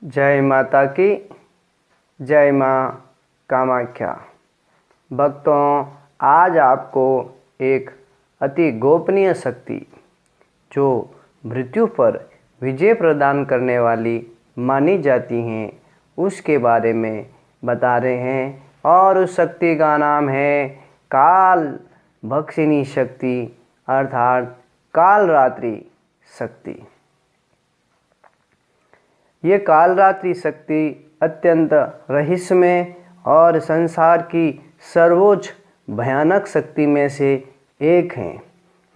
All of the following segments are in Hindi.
जय माता की जय माँ कामाख्या। भक्तों, आज आपको एक अति गोपनीय शक्ति जो मृत्यु पर विजय प्रदान करने वाली मानी जाती हैं उसके बारे में बता रहे हैं, और उस शक्ति का नाम है काल भक्षिणी शक्ति अर्थात कालरात्रि शक्ति। ये कालरात्रि शक्ति अत्यंत रहस्यमय और संसार की सर्वोच्च भयानक शक्ति में से एक हैं।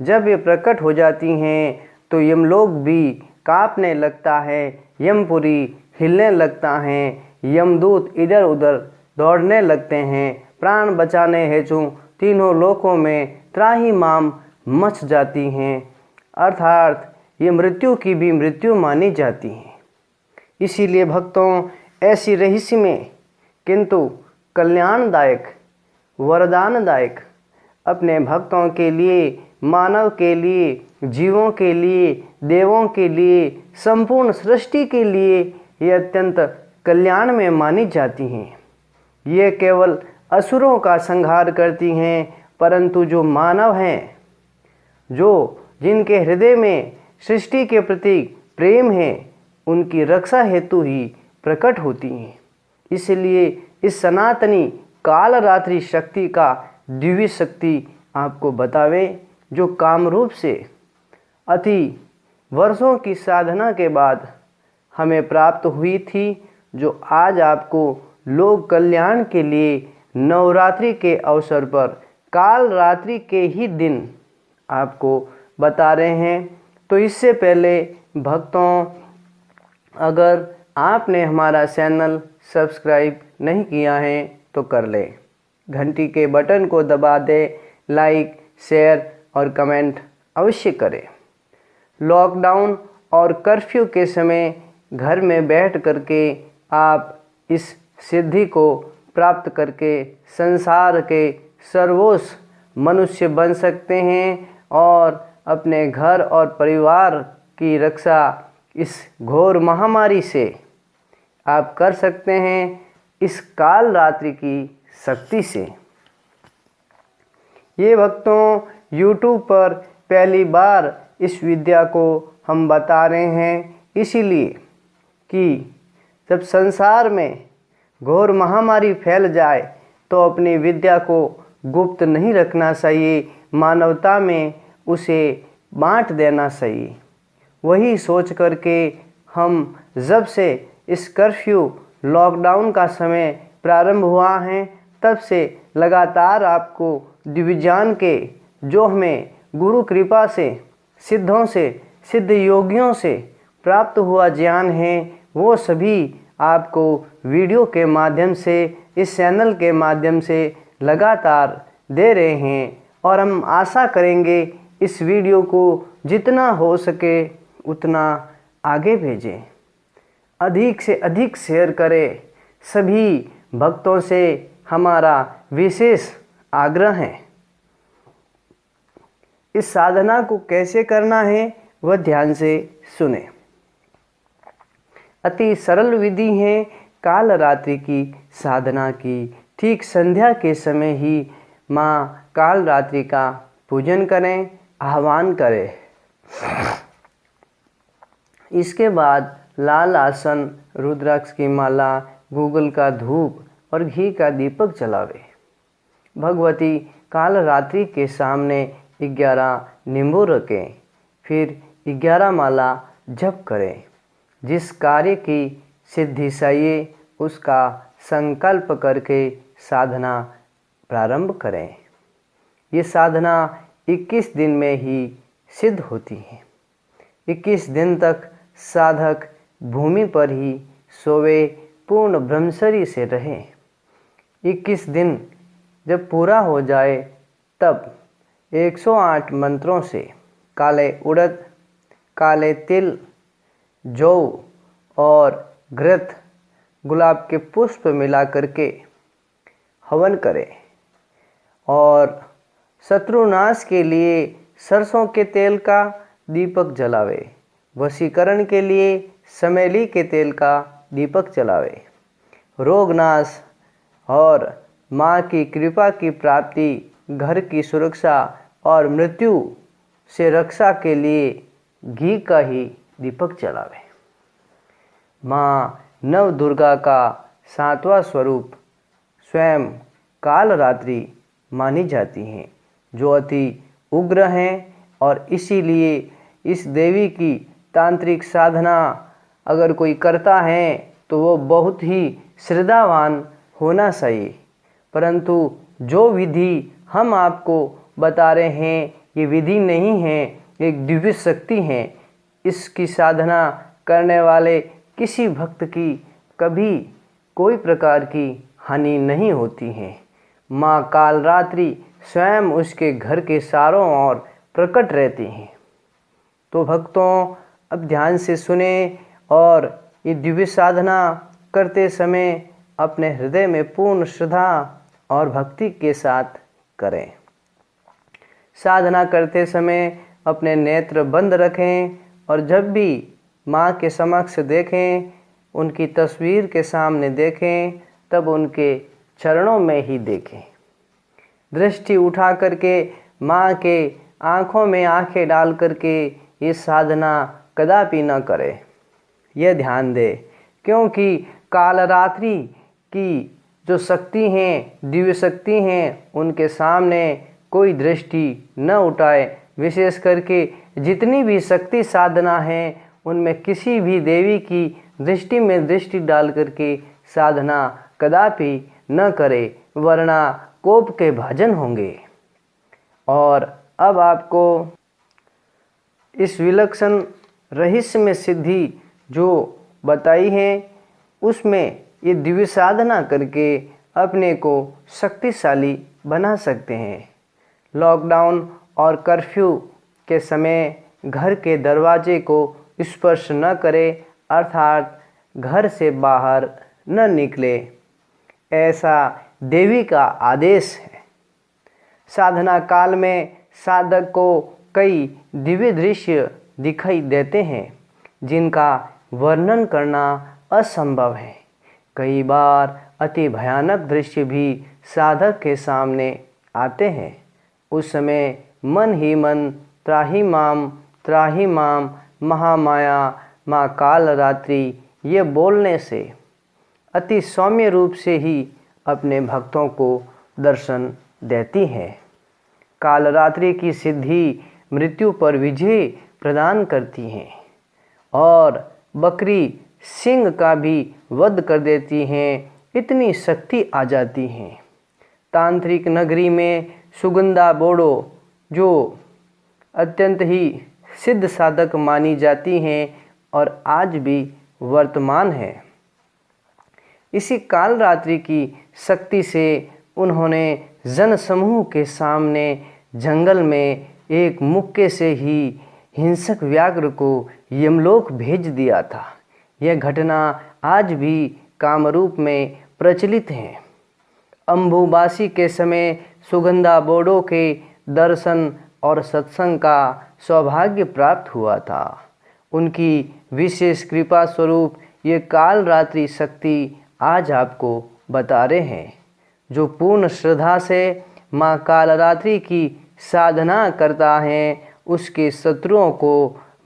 जब ये प्रकट हो जाती हैं तो यमलोक भी कांपने लगता है, यमपुरी हिलने लगता है, यमदूत इधर उधर दौड़ने लगते हैं, प्राण बचाने हेतु तीनों लोकों में त्राहिमाम मच जाती हैं, अर्थात ये मृत्यु की भी मृत्यु मानी जाती हैं। इसीलिए भक्तों, ऐसी रहस्यमय किंतु कल्याणदायक वरदानदायक अपने भक्तों के लिए, मानव के लिए, जीवों के लिए, देवों के लिए, संपूर्ण सृष्टि के लिए ये अत्यंत कल्याण में मानी जाती हैं। ये केवल असुरों का संहार करती हैं, परंतु जो मानव हैं, जिनके हृदय में सृष्टि के प्रति प्रेम है, उनकी रक्षा हेतु ही प्रकट होती हैं। इसलिए इस सनातनी कालरात्रि शक्ति का दिव्य शक्ति आपको बतावें, जो कामरूप से अति वर्षों की साधना के बाद हमें प्राप्त हुई थी, जो आज आपको लोक कल्याण के लिए नवरात्रि के अवसर पर कालरात्रि के ही दिन आपको बता रहे हैं। तो इससे पहले भक्तों, अगर आपने हमारा चैनल सब्सक्राइब नहीं किया है तो कर लें, घंटी के बटन को दबा दें, लाइक शेयर और कमेंट अवश्य करें। लॉकडाउन और कर्फ्यू के समय घर में बैठ करके आप इस सिद्धि को प्राप्त करके संसार के सर्वोच्च मनुष्य बन सकते हैं और अपने घर और परिवार की रक्षा इस घोर महामारी से आप कर सकते हैं, इस काल रात्रि की शक्ति से। ये भक्तों, YouTube पर पहली बार इस विद्या को हम बता रहे हैं, इसीलिए कि जब संसार में घोर महामारी फैल जाए तो अपनी विद्या को गुप्त नहीं रखना चाहिए, मानवता में उसे बांट देना चाहिए। वही सोच करके हम जब से इस कर्फ्यू लॉकडाउन का समय प्रारंभ हुआ है, तब से लगातार आपको दिव्यज्ञान के, जो हमें गुरु कृपा से, सिद्धों से, सिद्ध योगियों से प्राप्त हुआ ज्ञान है, वो सभी आपको वीडियो के माध्यम से, इस चैनल के माध्यम से लगातार दे रहे हैं। और हम आशा करेंगे इस वीडियो को जितना हो सके उतना आगे भेजें, अधिक से अधिक शेयर करें। सभी भक्तों से हमारा विशेष आग्रह है। इस साधना को कैसे करना है वह ध्यान से सुने। अति सरल विधि है कालरात्रि की साधना की। ठीक संध्या के समय ही माँ कालरात्रि का पूजन करें, आह्वान करें। इसके बाद लाल आसन, रुद्राक्ष की माला, गूगल का धूप और घी का दीपक जलावे। भगवती कालरात्रि के सामने 11 नींबू रखें, फिर 11 माला जप करें। जिस कार्य की सिद्धि चाहिए उसका संकल्प करके साधना प्रारंभ करें। ये साधना 21 दिन में ही सिद्ध होती है। 21 दिन तक साधक भूमि पर ही सोवे, पूर्ण ब्रह्मचर्य से रहे। 21 दिन जब पूरा हो जाए तब 108 मंत्रों से काले उड़द, काले तिल, जौ और घृत, गुलाब के पुष्प मिला करके हवन करें। और शत्रुनाश के लिए सरसों के तेल का दीपक जलावे। वशीकरण के लिए चमेली के तेल का दीपक जलावे। रोगनाश और माँ की कृपा की प्राप्ति, घर की सुरक्षा और मृत्यु से रक्षा के लिए घी का ही दीपक जलावे। माँ नव दुर्गा का 7वां स्वरूप स्वयं कालरात्रि मानी जाती हैं, जो अति उग्र हैं और इसीलिए इस देवी की तांत्रिक साधना अगर कोई करता है तो वो बहुत ही श्रद्धावान होना चाहिए। परंतु जो विधि हम आपको बता रहे हैं ये विधि नहीं है, एक दिव्य शक्ति है। इसकी साधना करने वाले किसी भक्त की कभी कोई प्रकार की हानि नहीं होती है। माँ कालरात्रि स्वयं उसके घर के चारों ओर प्रकट रहती हैं। तो भक्तों, अब ध्यान से सुने और ये दिव्य साधना करते समय अपने हृदय में पूर्ण श्रद्धा और भक्ति के साथ करें। साधना करते समय अपने नेत्र बंद रखें और जब भी माँ के समक्ष देखें, उनकी तस्वीर के सामने देखें, तब उनके चरणों में ही देखें। दृष्टि उठा करके माँ के आँखों में आँखें डाल करके ये साधना कदापि न करें। यह ध्यान दें, क्योंकि कालरात्रि की जो शक्ति हैं, दिव्य शक्ति हैं, उनके सामने कोई दृष्टि न उठाए। विशेष करके जितनी भी शक्ति साधना है उनमें किसी भी देवी की दृष्टि में दृष्टि डाल करके साधना कदापि न करे, वरना कोप के भाजन होंगे। और अब आपको इस विलक्षण रहस्यमय सिद्धि जो बताई है उसमें ये दिव्य साधना करके अपने को शक्तिशाली बना सकते हैं। लॉकडाउन और कर्फ्यू के समय घर के दरवाजे को स्पर्श न करें, अर्थात घर से बाहर न निकले, ऐसा देवी का आदेश है। साधना काल में साधक को कई दिव्य दृश्य दिखाई देते हैं जिनका वर्णन करना असंभव है। कई बार अति भयानक दृश्य भी साधक के सामने आते हैं। उस समय मन ही मन त्राही माम महामाया माँ कालरात्रि ये बोलने से अति सौम्य रूप से ही अपने भक्तों को दर्शन देती है। कालरात्रि की सिद्धि मृत्यु पर विजय प्रदान करती हैं और बकरी सिंह का भी वध कर देती हैं। इतनी शक्ति आ जाती है। तांत्रिक नगरी में सुगंधा बोड़ो जो अत्यंत ही सिद्ध साधक मानी जाती हैं और आज भी वर्तमान है। इसी कालरात्रि की शक्ति से उन्होंने जनसमूह के सामने जंगल में एक मुक्के से ही हिंसक व्याघ्र को यमलोक भेज दिया था। यह घटना आज भी कामरूप में प्रचलित है। अम्बुबासी के समय सुगंधा बोड़ो के दर्शन और सत्संग का सौभाग्य प्राप्त हुआ था। उनकी विशेष कृपा स्वरूप ये कालरात्रि शक्ति आज आपको बता रहे हैं। जो पूर्ण श्रद्धा से माँ कालरात्रि की साधना करता है उसके शत्रुओं को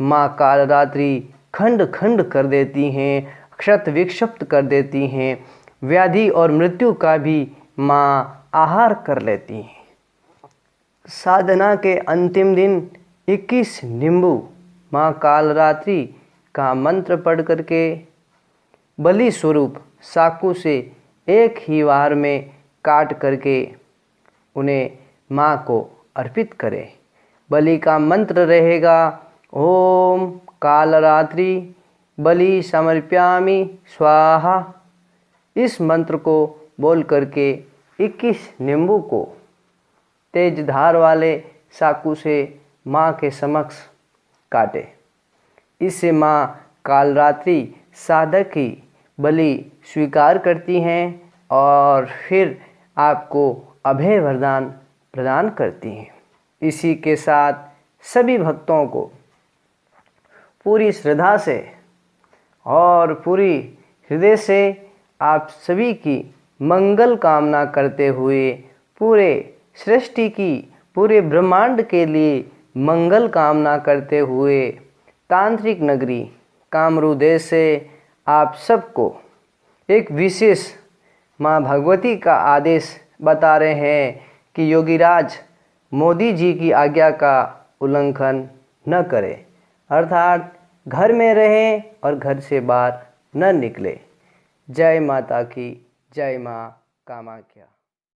माँ कालरात्रि खंड खंड कर देती हैं, क्षत विक्षिप्त कर देती हैं। व्याधि और मृत्यु का भी माँ आहार कर लेती हैं। साधना के अंतिम दिन 21 नींबू माँ कालरात्रि का मंत्र पढ़ करके बलि स्वरूप चाकू से एक ही बार में काट करके उन्हें माँ को अर्पित करें। बलि का मंत्र रहेगा, ओम कालरात्रि बलि समर्प्यामि स्वाहा। इस मंत्र को बोल करके 21 नींबू को तेज धार वाले चाकू से माँ के समक्ष काटे। इससे माँ कालरात्रि साधक की बलि स्वीकार करती हैं और फिर आपको अभय वरदान प्रदान करती हैं। इसी के साथ सभी भक्तों को पूरी श्रद्धा से और पूरी हृदय से आप सभी की मंगल कामना करते हुए पूरे सृष्टि की, पूरे ब्रह्मांड के लिए मंगल कामना करते हुए तांत्रिक नगरी कामरू देश से आप सबको एक विशेष माँ भगवती का आदेश बता रहे हैं कि योगीराज मोदी जी की आज्ञा का उल्लंघन न करें, अर्थात घर में रहें और घर से बाहर न निकले। जय माता की, जय माँ कामाख्या।